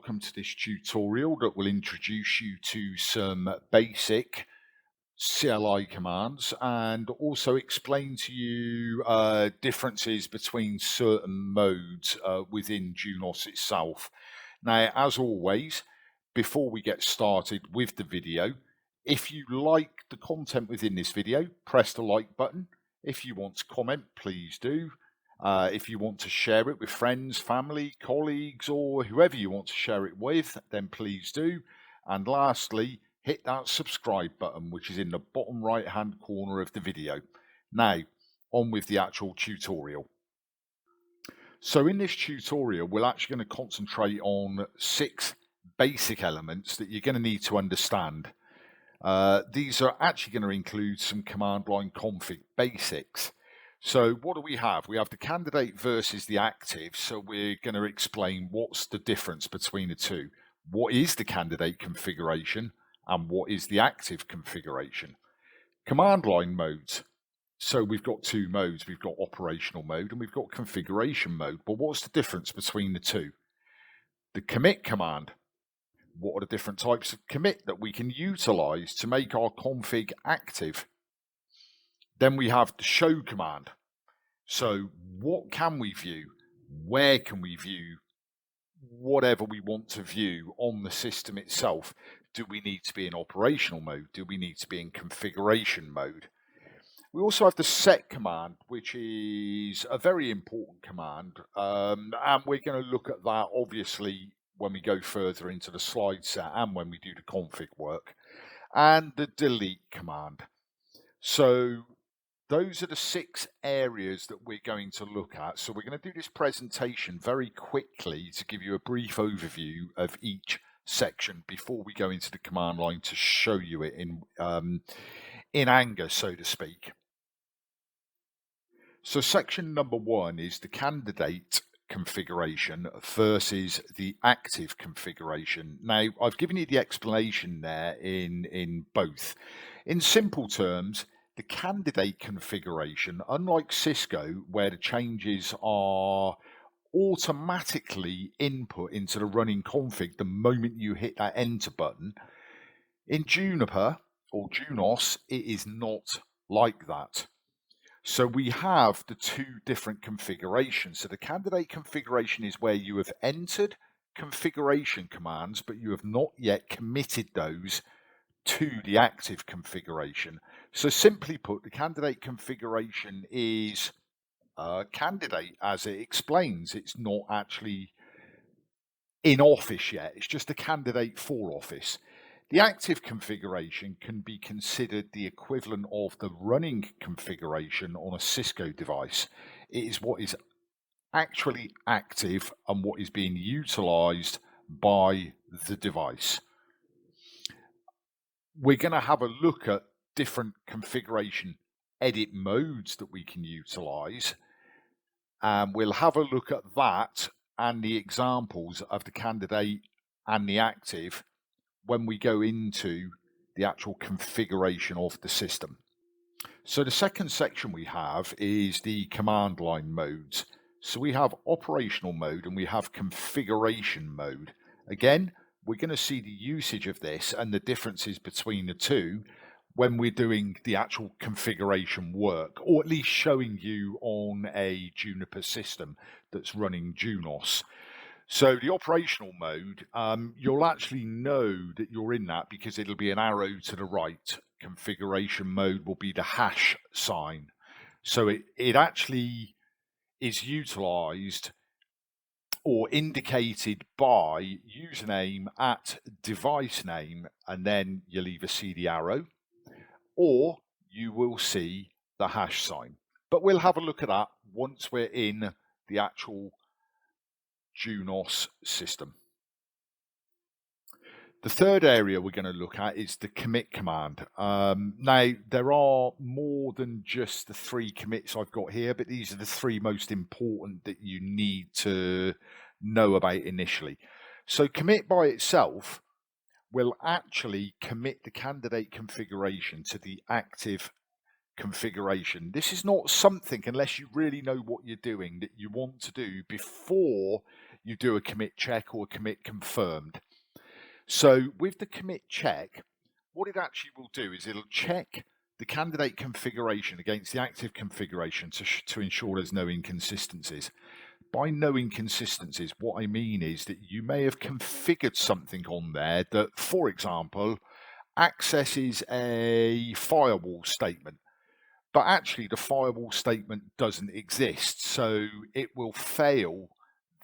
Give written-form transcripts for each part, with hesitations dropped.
welcome to this tutorial that will introduce you to some basic CLI commands and also explain to you differences between certain modes within Junos itself. Now, as always, before we get started with the video, if you like the content within this video, press the like button. If you want to comment, please do. If you want to share it with friends, family, colleagues, or whoever you want to share it with, then please do. And lastly, hit that subscribe button, which is in the bottom right hand corner of the video. Now, on with the actual tutorial. So in this tutorial, we're actually going to concentrate on 6 basic elements that you're going to need to understand. These are actually going to include some command line config basics. So what do we have? We have the candidate versus the active. So we're going to explain what's the difference between the two. What is the candidate configuration and what is the active configuration? Command line modes. So we've got 2 modes. We've got operational mode and we've got configuration mode. But what's the difference between the two? The commit command. What are the different types of commit that we can utilize to make our config active? Then we have the show command. So what can we view? Where can we view whatever we want to view on the system itself? Do we need to be in operational mode? Do we need to be in configuration mode? We also have the set command, which is a very important command. And we're going to look at that obviously when we go further into the slide set and when we do the config work. And the delete command. So those are the 6 areas that we're going to look at. So we're going to do this presentation very quickly to give you a brief overview of each section before we go into the command line to show you it in anger, so to speak. So section number 1 is the candidate configuration versus the active configuration. Now, I've given you the explanation there in both. In simple terms, the candidate configuration, unlike Cisco, where the changes are automatically input into the running config the moment you hit that enter button, in Juniper or Junos, it is not like that. So we have the 2 different configurations. So the candidate configuration is where you have entered configuration commands, but you have not yet committed those to the active configuration. So simply put, the candidate configuration is a candidate, as it explains. It's not actually in Office yet. It's just a candidate for Office. The active configuration can be considered the equivalent of the running configuration on a Cisco device. It is what is actually active and what is being utilized by the device. We're going to have a look at different configuration edit modes that we can utilize. And we'll have a look at that and the examples of the candidate and the active when we go into the actual configuration of the system. So the second section we have is the command line modes. So we have operational mode and we have configuration mode. Again, we're going to see the usage of this and the differences between the two when we're doing the actual configuration work, or at least showing you on a Juniper system that's running Junos. So the operational mode, you'll actually know that you're in that because it'll be an arrow to the right. Configuration mode will be the hash sign. So it actually is utilized or indicated by username at device name, and then you'll either see the arrow or you will see the hash sign. But we'll have a look at that once we're in the actual Junos system. The third area we're going to look at is the commit command. Now, there are more than just the 3 commits I've got here, but these are the 3 most important that you need to know about initially. So commit by itself will actually commit the candidate configuration to the active configuration. This is not something, unless you really know what you're doing, that you want to do before you do a commit check or a commit confirmed. So with the commit check, what it actually will do is it'll check the candidate configuration against the active configuration to ensure there's no inconsistencies. By no inconsistencies, what I mean is that you may have configured something on there that, for example, accesses a firewall statement, but actually the firewall statement doesn't exist. So it will fail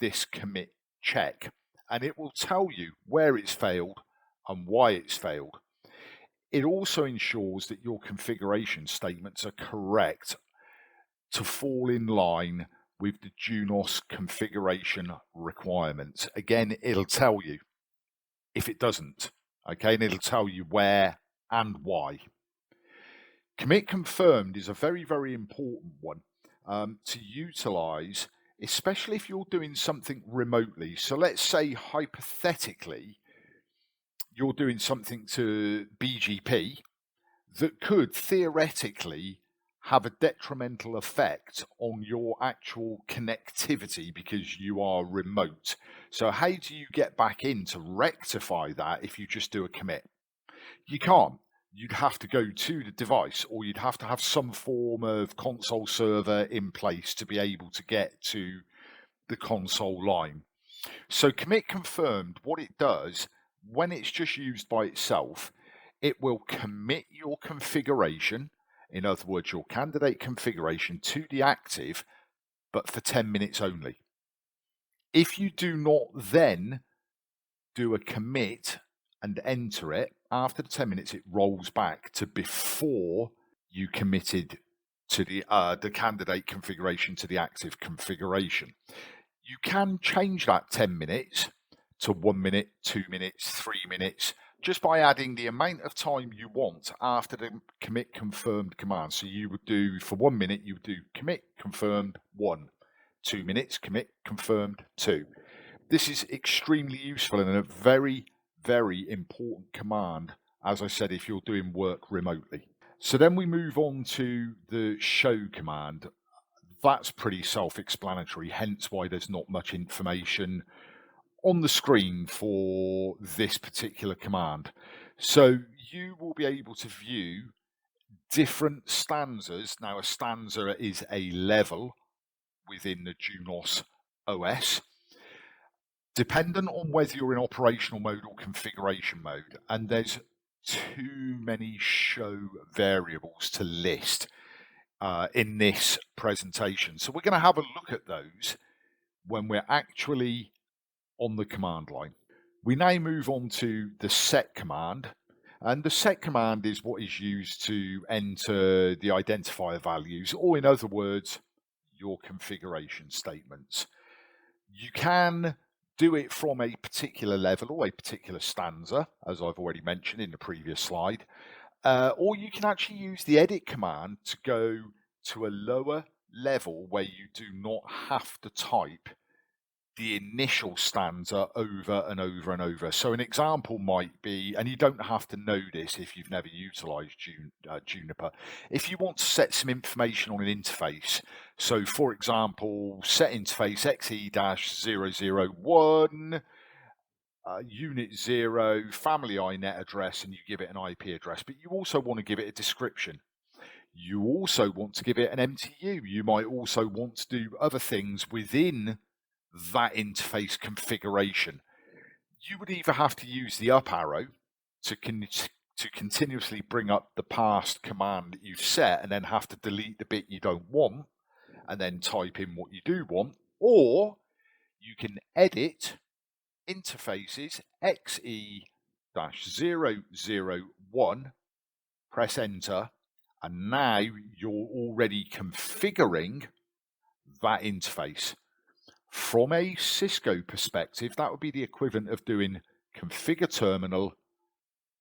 this commit check, and it will tell you where it's failed and why it's failed. It also ensures that your configuration statements are correct to fall in line with the Junos configuration requirements. Again, it'll tell you if it doesn't, okay, and it'll tell you where and why. Commit confirmed is a very, very important one to utilize, especially if you're doing something remotely. So let's say hypothetically, you're doing something to BGP that could theoretically have a detrimental effect on your actual connectivity because you are remote. So how do you get back in to rectify that if you just do a commit? You can't. You'd have to go to the device, or you'd have to have some form of console server in place to be able to get to the console line. So commit confirmed, what it does, when it's just used by itself, it will commit your configuration, in other words, your candidate configuration, to the active, but for 10 minutes only. If you do not then do a commit and enter it, after the 10 minutes, it rolls back to before you committed to the candidate configuration to the active configuration. You can change that 10 minutes to 1 minute, 2 minutes, 3 minutes, just by adding the amount of time you want after the commit confirmed command. So you would do, for 1 minute, you would do commit confirmed 1, 2 minutes, commit confirmed 2. This is extremely useful and a very, very important command, as I said, if you're doing work remotely. So then we move on to the show command. That's pretty self-explanatory, hence why there's not much information on the screen for this particular command. So you will be able to view different stanzas. Now, a stanza is a level within the Junos OS, dependent on whether you're in operational mode or configuration mode. And there's too many show variables to list in this presentation. So we're going to have a look at those when we're actually on the command line. We now move on to the set command, and the set command is what is used to enter the identifier values, or in other words, your configuration statements. You can do it from a particular level or a particular stanza, as I've already mentioned in the previous slide, or you can actually use the edit command to go to a lower level where you do not have to type the initial stanza over and over and over. So an example might be, and you don't have to know this if you've never utilized Juniper, if you want to set some information on an interface. So for example, set interface XE-001, unit 0, family INET address, and you give it an IP address, but you also want to give it a description. You also want to give it an MTU. You might also want to do other things within that interface configuration. You would either have to use the up arrow to continuously bring up the past command that you've set and then have to delete the bit you don't want and then type in what you do want, or you can edit interfaces XE-001, press enter, and now you're already configuring that interface. From a Cisco perspective, that would be the equivalent of doing configure terminal,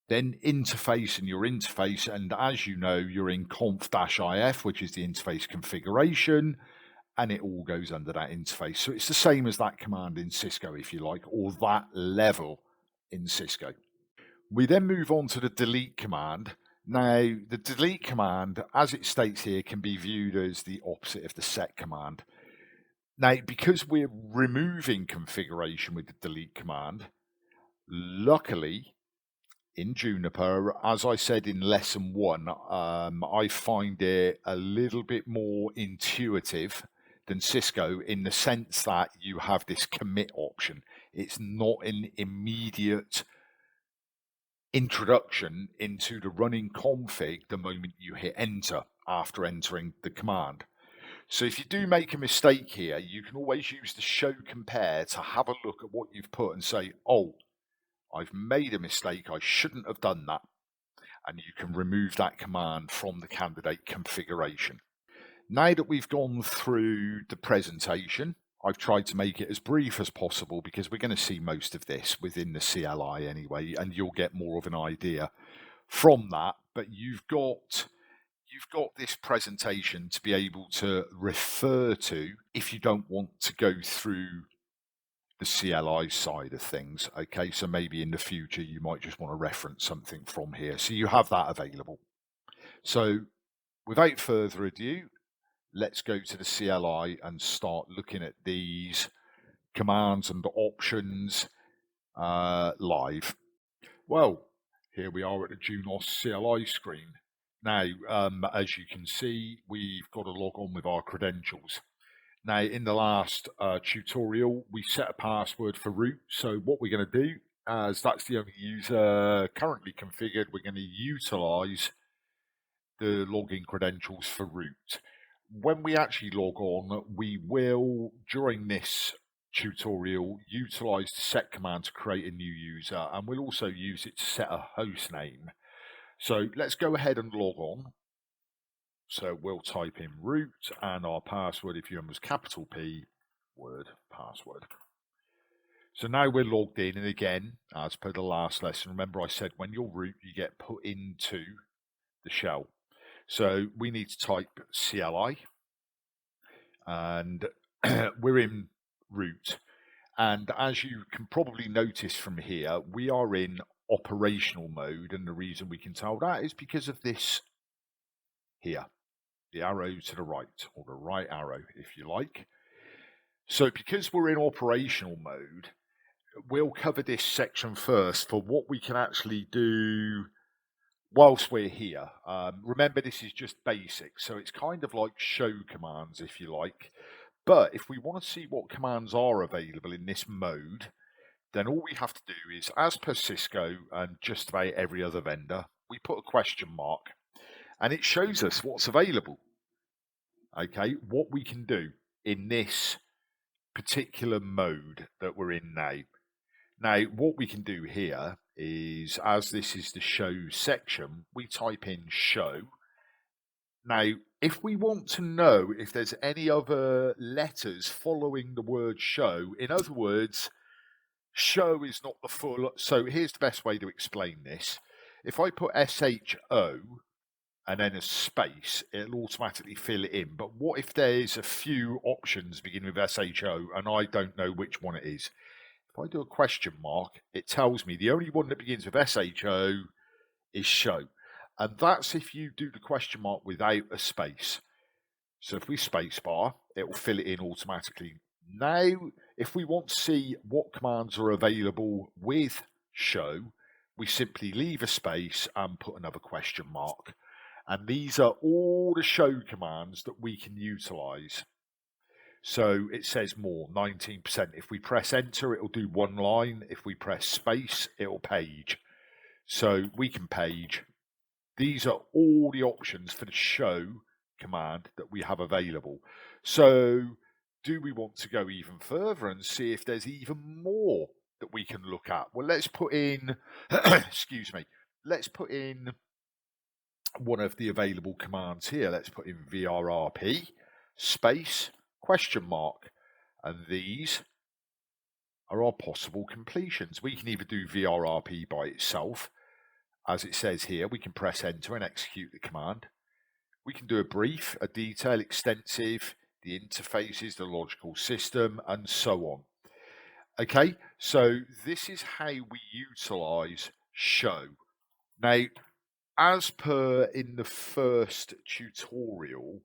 then interface and your interface. And as you know, you're in conf-if, which is the interface configuration, and it all goes under that interface. So it's the same as that command in Cisco, if you like, or that level in Cisco. We then move on to the delete command. Now, the delete command, as it states here, can be viewed as the opposite of the set command. Now, because we're removing configuration with the delete command, luckily in Juniper, as I said in lesson 1, I find it a little bit more intuitive than Cisco in the sense that you have this commit option. It's not an immediate introduction into the running config the moment you hit enter after entering the command. So if you do make a mistake here, you can always use the show compare to have a look at what you've put and say, oh, I've made a mistake, I shouldn't have done that. And you can remove that command from the candidate configuration. Now that we've gone through the presentation, I've tried to make it as brief as possible because we're going to see most of this within the CLI anyway, and you'll get more of an idea from that. But you've got this presentation to be able to refer to if you don't want to go through the CLI side of things. Okay, so maybe in the future you might just want to reference something from here. So you have that available. So without further ado, let's go to the CLI and start looking at these commands and options live. Well, here we are at the Junos CLI screen. Now, as you can see, we've got to log on with our credentials. Now, in the last tutorial, we set a password for root. So what we're going to do, as that's the only user currently configured, we're going to utilize the login credentials for root. When we actually log on, we will, during this tutorial, utilize the set command to create a new user, and we'll also use it to set a host name. So let's go ahead and log on. So we'll type in root and our password, if you remember, was capital P, word, password. So now we're logged in, and again, as per the last lesson, remember I said when you're root, you get put into the shell. So we need to type CLI, and we're in root. And as you can probably notice from here, we are in operational mode, and the reason we can tell that is because of this here, the arrow to the right, or the right arrow, if you like. So because we're in operational mode, we'll cover this section first for what we can actually do whilst we're here. Remember, this is just basic, so it's kind of like show commands, if you like. But if we want to see what commands are available in this mode, then all we have to do is, as per Cisco and just about every other vendor, we put a question mark, and it shows us what's available. Okay, what we can do in this particular mode that we're in now. Now, what we can do here is, as this is the show section, we type in show. Now, if we want to know if there's any other letters following the word show, in other words, show is not the full. So here's the best way to explain this. If I put SHO and then a space, it'll automatically fill it in. But what if there's a few options beginning with SHO and I don't know which one it is? If I do a question mark, it tells me the only one that begins with SHO is show. And that's if you do the question mark without a space. So if we space bar, it will fill it in automatically. Now, if we want to see what commands are available with show, we simply leave a space and put another question mark. And these are all the show commands that we can utilize. So it says more, 19%. If we press enter, it'll do one line. If we press space, it'll page. So we can page. These are all the options for the show command that we have available. So do we want to go even further and see if there's even more that we can look at? Well, let's put in, excuse me, let's put in one of the available commands here. Let's put in VRRP space question mark, and these are our possible completions. We can either do VRRP by itself, as it says here. We can press enter and execute the command. We can do a brief, a detail, extensive, the interfaces, the logical system, and so on. Okay, so this is how we utilize show. Now, as per in the first tutorial,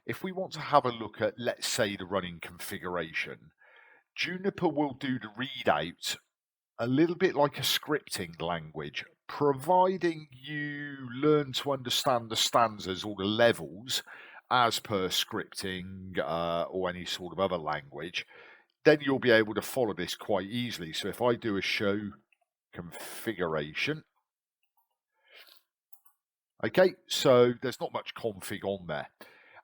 if we want to have a look at, let's say, the running configuration, Juniper will do the readout a little bit like a scripting language, providing you learn to understand the stanzas or the levels as per scripting or any sort of other language. Then you'll be able to follow this quite easily. So if I do a show configuration, okay, so there's not much config on there.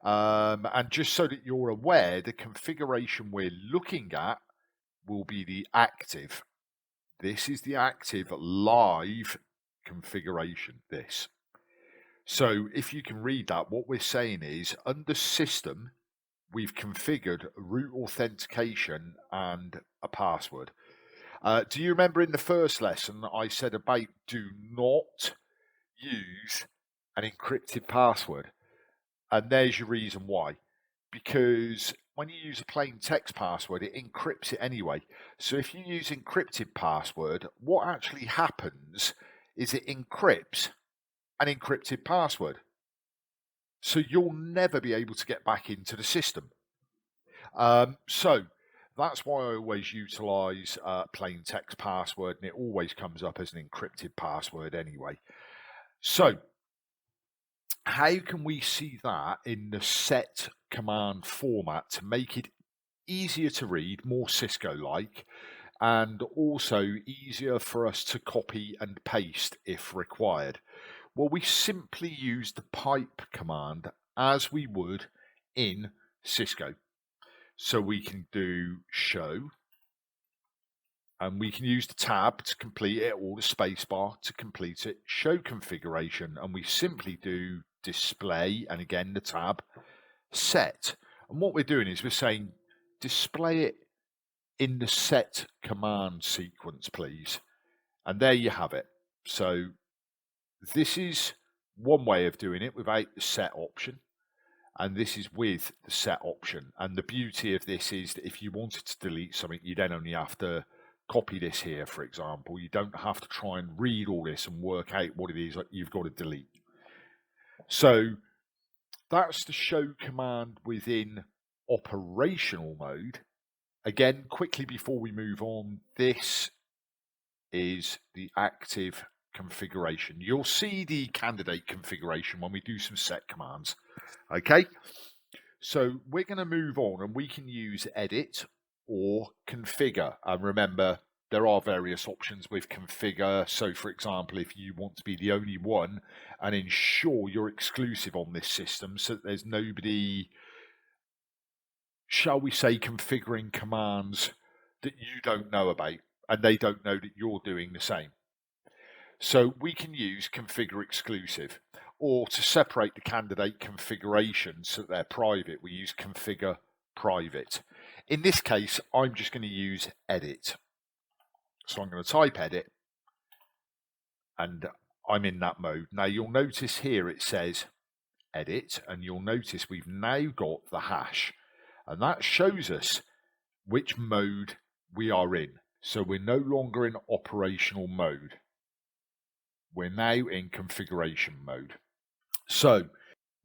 And just so that you're aware, the configuration we're looking at will be the active. This is the active live configuration, this. So if you can read that, what we're saying is under system, we've configured root authentication and a password. Do you remember in the first lesson I said about do not use an encrypted password? And there's your reason why. Because when you use a plain text password, it encrypts it anyway. So if you use encrypted password, what actually happens is it encrypts an encrypted password. So you'll never be able to get back into the system. So that's why I always utilize plain text password, and it always comes up as an encrypted password anyway. So how can we see that in the set command format to make it easier to read, more Cisco-like, and also easier for us to copy and paste if required? Well, we simply use the pipe command as we would in Cisco. So we can do show, and we can use the tab to complete it or the spacebar to complete it, show configuration, and we simply do display, and again the tab, set. And what we're doing is we're saying display it in the set command sequence, please. And there you have it. So this is one way of doing it without the set option, and this is with the set option. And the beauty of this is that if you wanted to delete something, you then only have to copy this here, for example. You don't have to try and read all this and work out what it is that you've got to delete. So that's the show command within operational mode. Again, quickly before we move on, this is the active configuration. You'll see the candidate configuration when we do some set commands. Okay, so we're going to move on, and we can use edit or configure. And remember, there are various options with configure. So for example, if you want to be the only one and ensure you're exclusive on this system so that there's nobody, shall we say, configuring commands that you don't know about and they don't know that you're doing the same. So we can use configure exclusive, or to separate the candidate configurations so that they're private, we use configure private. In this case, I'm just going to use edit. So I'm going to type edit, and I'm in that mode. Now you'll notice here it says edit, and you'll notice we've now got the hash, and that shows us which mode we are in. So we're no longer in operational mode. We're now in configuration mode. So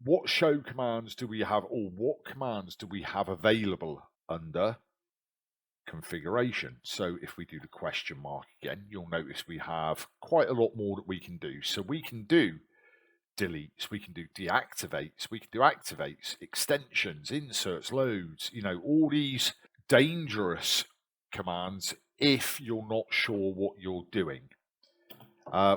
what show commands do we have, or what commands do we have available under configuration? So if we do the question mark again, you'll notice we have quite a lot more that we can do. So we can do deletes, we can do deactivates, we can do activates, extensions, inserts, loads, all these dangerous commands if you're not sure what you're doing.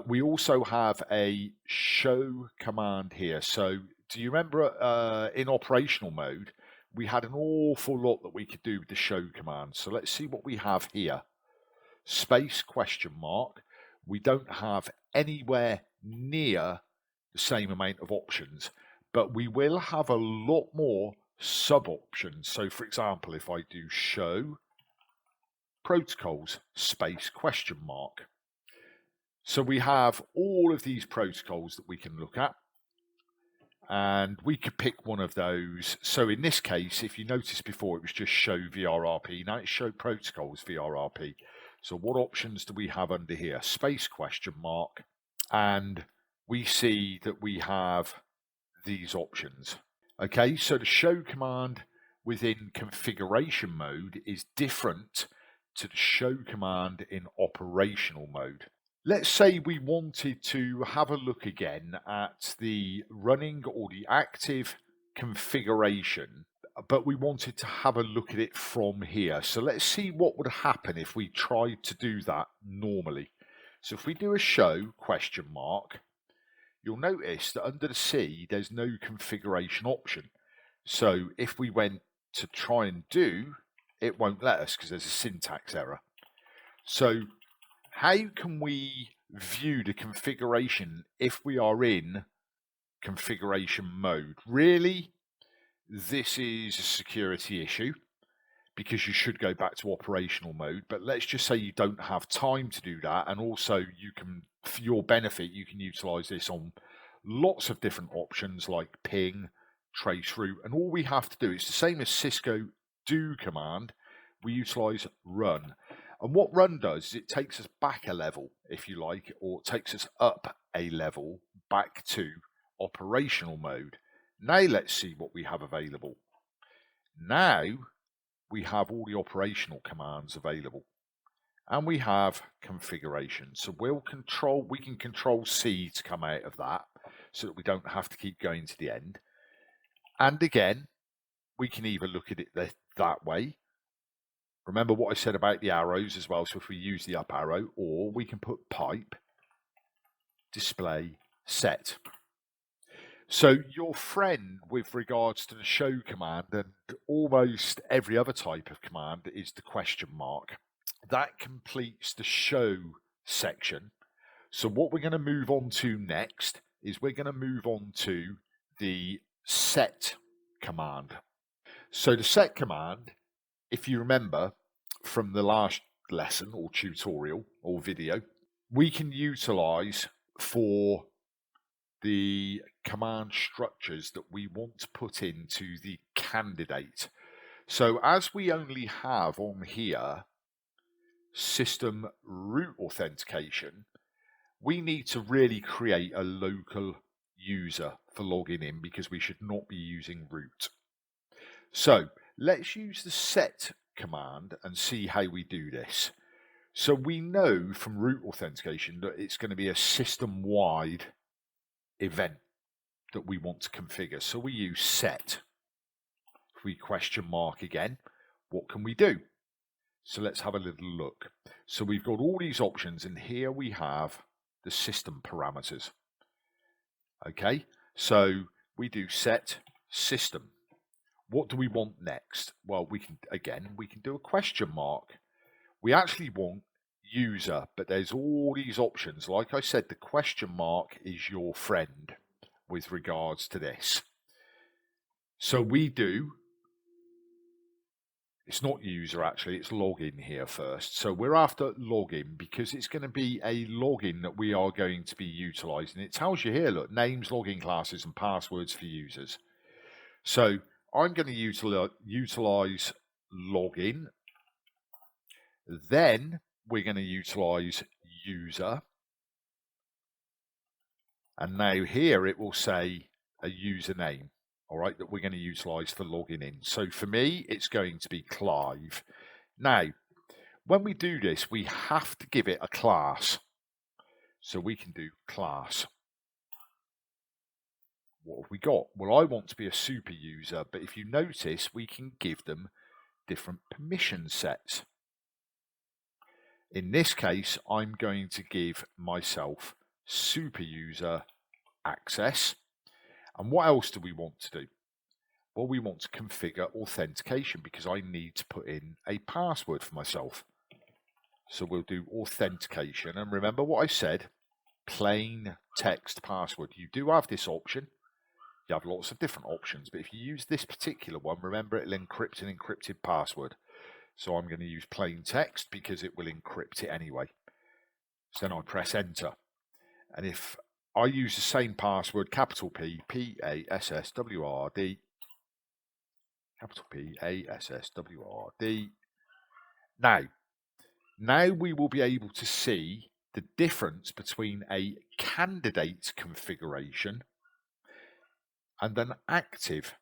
We also have a show command here. So do you remember in operational mode, we had an awful lot that we could do with the show command. So let's see what we have here. Space question mark. We don't have anywhere near the same amount of options, but we will have a lot more sub options. So for example, if I do show protocols space question mark. So we have all of these protocols that we can look at, and we could pick one of those. So in this case, if you noticed before, it was just show VRRP. Now it's show protocols VRRP. So what options do we have under here? Space question mark. And we see that we have these options. Okay, so the show command within configuration mode is different to the show command in operational mode. Let's say we wanted to have a look again at the running or the active configuration, but we wanted to have a look at it from here. So let's see what would happen if we tried to do that normally. So if we do a show question mark, you'll notice that under the C, there's no configuration option. So if we went to try and do, it won't let us because there's a syntax error. So how can we view the configuration if we are in configuration mode? Really, this is a security issue because you should go back to operational mode. But let's just say you don't have time to do that. And also you can, for your benefit, you can utilize this on lots of different options like ping, traceroute. And all we have to do is the same as Cisco do command, we utilize run. And what run does is it takes us back a level, if you like, or it takes us up a level back to operational mode. Now let's see what we have available. Now we have all the operational commands available. And we have configuration. So we can control C to come out of that so that we don't have to keep going to the end. And again, we can either look at it that way. Remember what I said about the arrows as well. So if we use the up arrow, or we can put pipe, display, set. So your friend with regards to the show command and almost every other type of command is the question mark. That completes the show section. So what we're going to move on to next is we're going to move on to the set command. So the set command, if you remember from the last lesson or tutorial or video, we can utilize for the command structures that we want to put into the candidate. So as we only have on here system root authentication, we need to really create a local user for logging in because we should not be using root. So let's use the set command and see how we do this. So we know from root authentication that it's going to be a system-wide event that we want to configure. So we use set. If we question mark again, what can we do? So let's have a little look. So we've got all these options, and here we have the system parameters. Okay, so we do set system. What do we want next? Well, we can do a question mark. We actually want user, but there's all these options. Like I said, the question mark is your friend with regards to this. So we do, it's not user actually, it's login here first. So we're after login because it's going to be a login that we are going to be utilizing. It tells you here, look, names, login classes, and passwords for users. So I'm going to utilize login. Then we're going to utilize user. And now here it will say a username, all right, that we're going to utilize for logging in. So for me, it's going to be Clive. Now, when we do this, we have to give it a class. So we can do class. What have we got? Well, I want to be a super user, but if you notice, we can give them different permission sets. In this case, I'm going to give myself super user access. And what else do we want to do? Well, we want to configure authentication because I need to put in a password for myself. So we'll do authentication. And remember what I said, plain text password. You do have this option. You have lots of different options, but if you use this particular one, remember it'll encrypt an encrypted password. So I'm going to use plain text because it will encrypt it anyway. So then I press enter. And if I use the same password, capital P, P-A-S-S-W-R-D, capital P-A-S-S-W-R-D. Now we will be able to see the difference between a candidate configuration and an active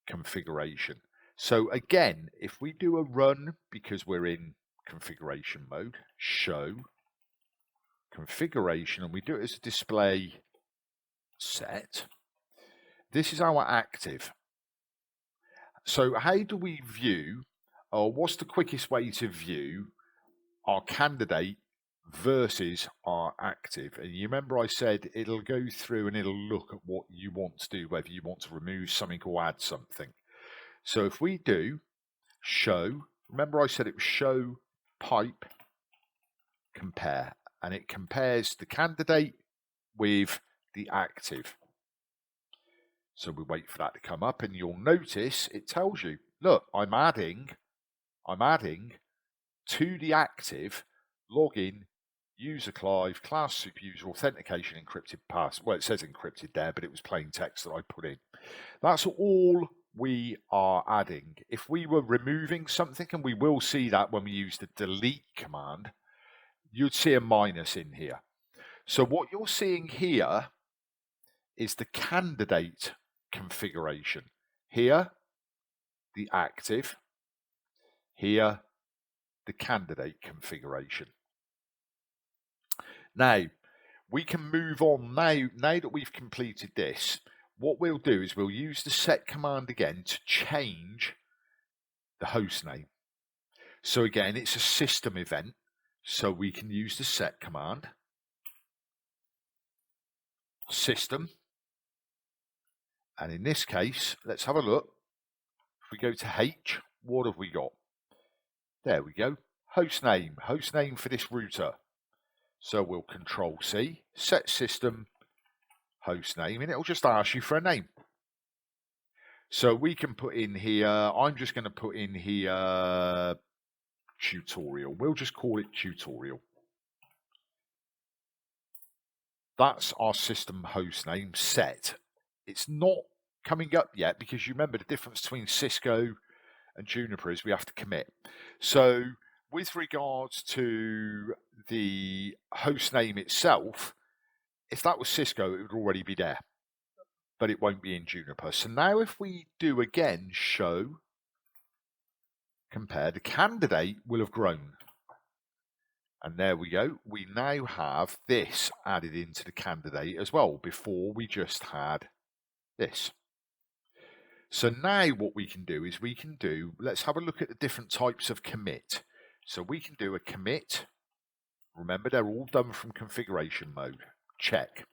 configuration. So again, if we do a run, because we're in configuration mode, show configuration, and we do it as a display set, this is our active. So how do we view, or what's the quickest way to view our candidate versus our active? And you remember I said it'll go through and it'll look at what you want to do, whether you want to remove something or add something. So if we do show, remember I said it was show pipe compare, and it compares the candidate with the active. So we wait for that to come up, and you'll notice it tells you, look, I'm adding to the active login, user Clive, class super user, authentication, encrypted pass. Well, it says encrypted there, but it was plain text that I put in. That's all we are adding. If we were removing something, and we will see that when we use the delete command, you'd see a minus in here. So what you're seeing here is the candidate configuration. Here, the active. Here, the candidate configuration. Now, we can move on now that we've completed this. What we'll do is we'll use the set command again to change the host name. So again, it's a system event, so we can use the set command, system, and in this case, let's have a look. If we go to H, what have we got? There we go, host name for this router. So we'll Control C, set system, host name, and it'll just ask you for a name. So we can put in here, I'm just going to put in here tutorial. We'll just call it tutorial. That's our system host name set. It's not coming up yet because you remember the difference between Cisco and Juniper is we have to commit. So with regards to the host name itself, if that was Cisco, it would already be there, but it won't be in Juniper. So now if we do again, show, compare, the candidate will have grown. And there we go. We now have this added into the candidate as well. Before we just had this. So now what we can do is let's have a look at the different types of commit. So we can do a commit. Remember, they're all done from configuration mode. Check.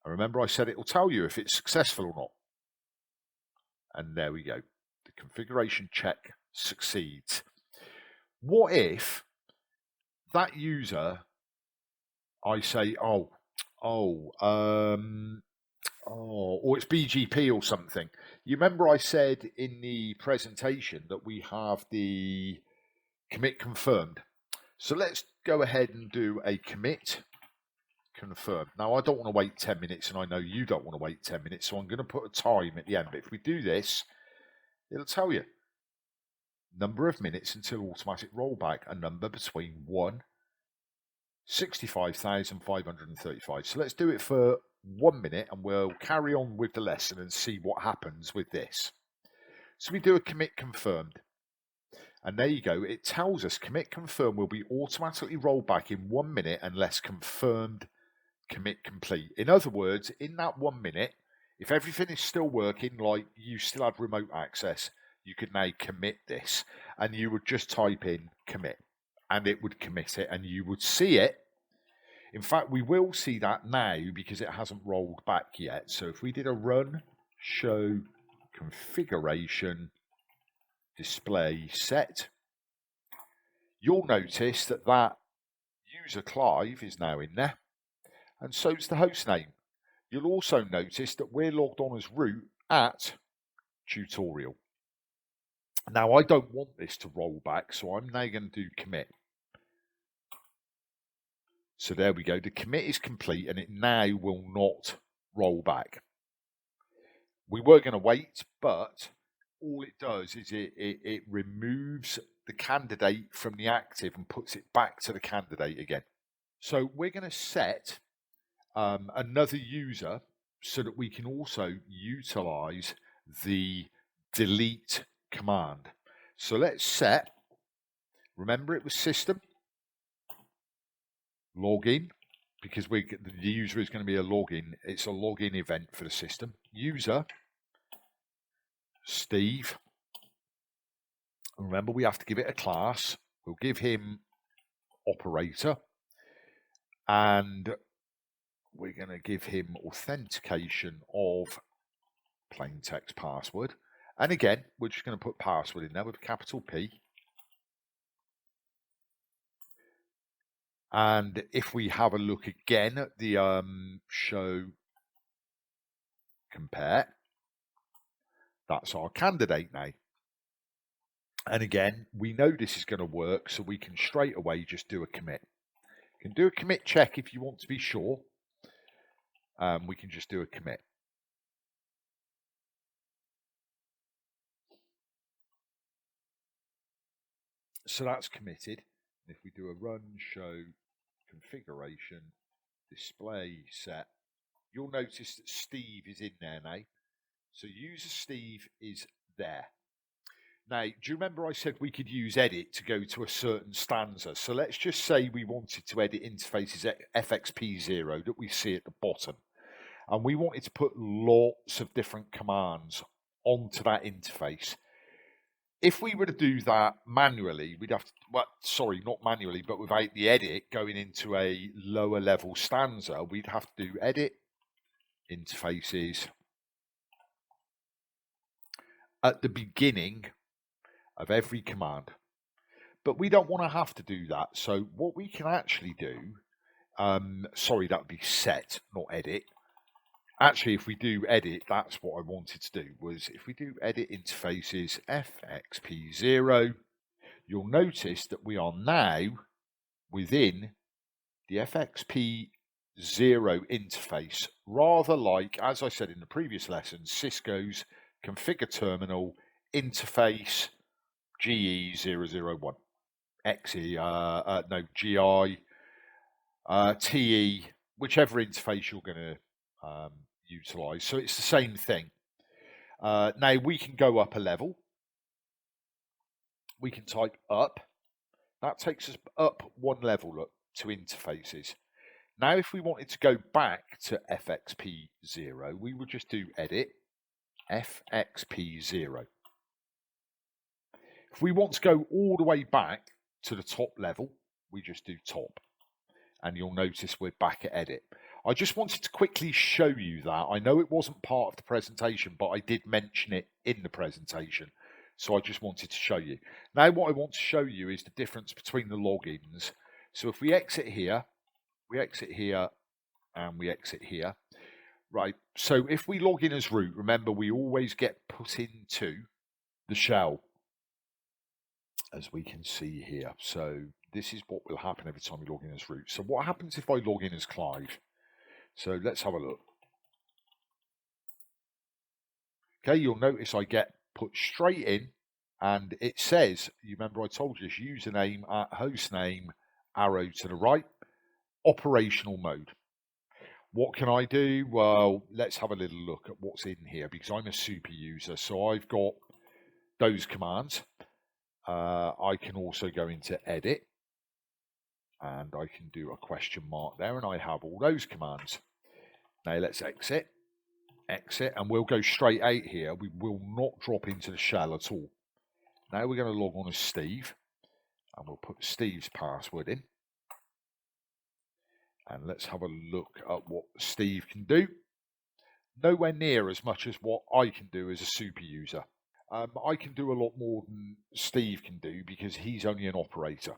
And remember I said it will tell you if it's successful or not. And there we go. The configuration check succeeds. What if that user, I say, or it's BGP or something. You remember I said in the presentation that we have the commit confirmed. So let's go ahead and do a commit confirmed. Now I don't want to wait 10 minutes, and I know you don't want to wait 10 minutes, so I'm going to put a time at the end. But if we do this, it'll tell you number of minutes until automatic rollback, a number between 1 65,535. So let's do it for 1 minute, and we'll carry on with the lesson and see what happens with this. So we do a commit confirmed, and there you go. It tells us commit confirmed will be automatically rolled back in 1 minute unless confirmed commit complete. In other words, in that 1 minute, if everything is still working, like you still had remote access, you could now commit this, and you would just type in commit, and it would commit it, and you would see it. In fact, we will see that now because it hasn't rolled back yet. So if we did a run, show configuration, display set, you'll notice that that user Clive is now in there, and so is the host name. You'll also notice that we're logged on as root at tutorial. Now, I don't want this to roll back, so I'm now going to do commit. So there we go. The commit is complete, and it now will not roll back. We were going to wait, but all it does is it removes the candidate from the active and puts it back to the candidate again. So we're going to set another user so that we can also utilize the delete command. So let's set, remember it was system, login, because the user is going to be a login. It's a login event for the system. User, Steve. Remember, we have to give it a class. We'll give him operator, and we're going to give him authentication of plain text password. And again, we're just going to put password in there with a capital P. And if we have a look again at the show compare, that's our candidate now. And again, we know this is going to work, so we can straight away just do a commit. You can do a commit check if you want to be sure. We can just do a commit. So that's committed. If we do a run, show, configuration, display set, you'll notice that Steve is in there now. So user Steve is there. Now, do you remember I said we could use edit to go to a certain stanza? So let's just say we wanted to edit interfaces at FXP0 that we see at the bottom. And we wanted to put lots of different commands onto that interface. If we were to do that manually, we'd have to, well, sorry, not manually, but without the edit going into a lower level stanza, we'd have to do edit interfaces at the beginning of every command. But we don't want to have to do that. So what we can actually do, sorry, that would be set, not edit. Actually, if we do edit, that's what I wanted to do, was if we do edit interfaces FXP0, you'll notice that we are now within the FXP0 interface, rather like, as I said in the previous lesson, Cisco's configure terminal interface GE001, XE, no, GI, TE, whichever interface you're going to utilize. So it's the same thing. Now we can go up a level. We can type up. That takes us up one level, look, to interfaces. Now if we wanted to go back to FXP0, we would just do edit FXP0. If we want to go all the way back to the top level, we just do top. And you'll notice we're back at edit. I just wanted to quickly show you that. I know it wasn't part of the presentation, but I did mention it in the presentation. So I just wanted to show you. Now what I want to show you is the difference between the logins. So if we exit here, and we exit here. Right, so if we log in as root, remember we always get put into the shell, as we can see here. So this is what will happen every time we log in as root. So what happens if I log in as Clive? So let's have a look. Okay, you'll notice I get put straight in, and it says, you remember I told you this, username at hostname, arrow to the right, operational mode. What can I do? Well, let's have a little look at what's in here, because I'm a super user. So I've got those commands. I can also go into edit, and I can do a question mark there, and I have all those commands. Now let's exit, and we'll go straight out here. We will not drop into the shell at all. Now we're going to log on as Steve, and we'll put Steve's password in. And let's have a look at what Steve can do. Nowhere near as much as what I can do as a super user. I can do a lot more than Steve can do because he's only an operator.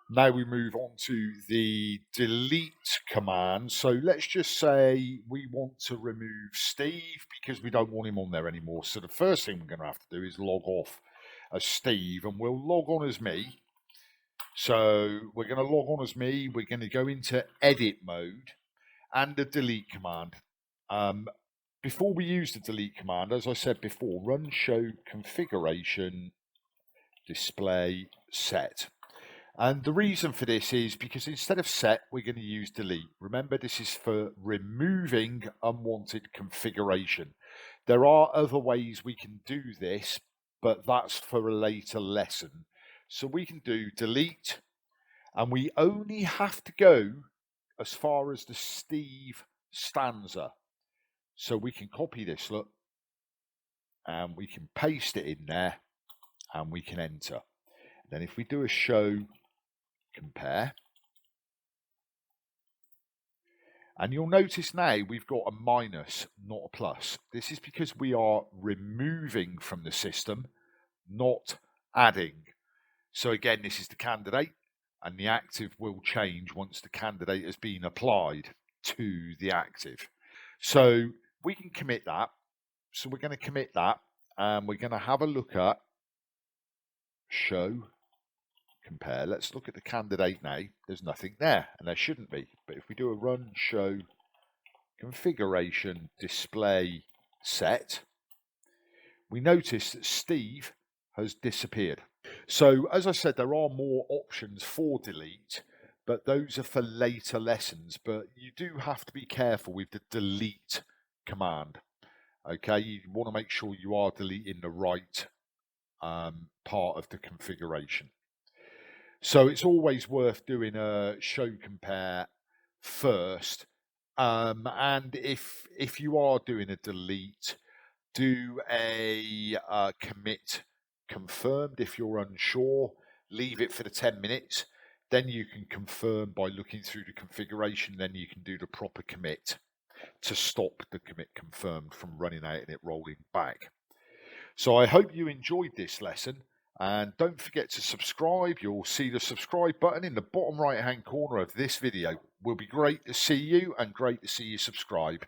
Now we move on to the delete command. So let's just say we want to remove Steve because we don't want him on there anymore. So the first thing we're going to have to do is log off as Steve, and we'll log on as me. So we're going to log on as me. We're going to go into edit mode and the delete command. Before we use the delete command, as I said before, run show configuration display set. And the reason for this is because instead of set, we're going to use delete. Remember, this is for removing unwanted configuration. There are other ways we can do this, but that's for a later lesson. So we can do delete, and we only have to go as far as the Steve stanza. So we can copy this, look, and we can paste it in there, and we can enter. Then if we do a show compare, and you'll notice now we've got a minus, not a plus. This is because we are removing from the system, not adding. So again, this is the candidate, and the active will change once the candidate has been applied to the active. So we can commit that. So we're going to commit that, and we're going to have a look at show compare. Let's look at the candidate now. There's nothing there, and there shouldn't be. But if we do a run show configuration display set, we notice that Steve has disappeared. So as I said, there are more options for delete, but those are for later lessons. But you do have to be careful with the delete command. Okay, you want to make sure you are deleting the right part of the configuration. So it's always worth doing a show compare first. And if you are doing a delete, do a commit confirmed. If you're unsure, leave it for the 10 minutes. Then you can confirm by looking through the configuration. Then you can do the proper commit to stop the commit confirmed from running out and it rolling back. So I hope you enjoyed this lesson, and don't forget to subscribe. You'll see the subscribe button in the bottom right hand corner of this video. Will be great to see you and great to see you subscribe.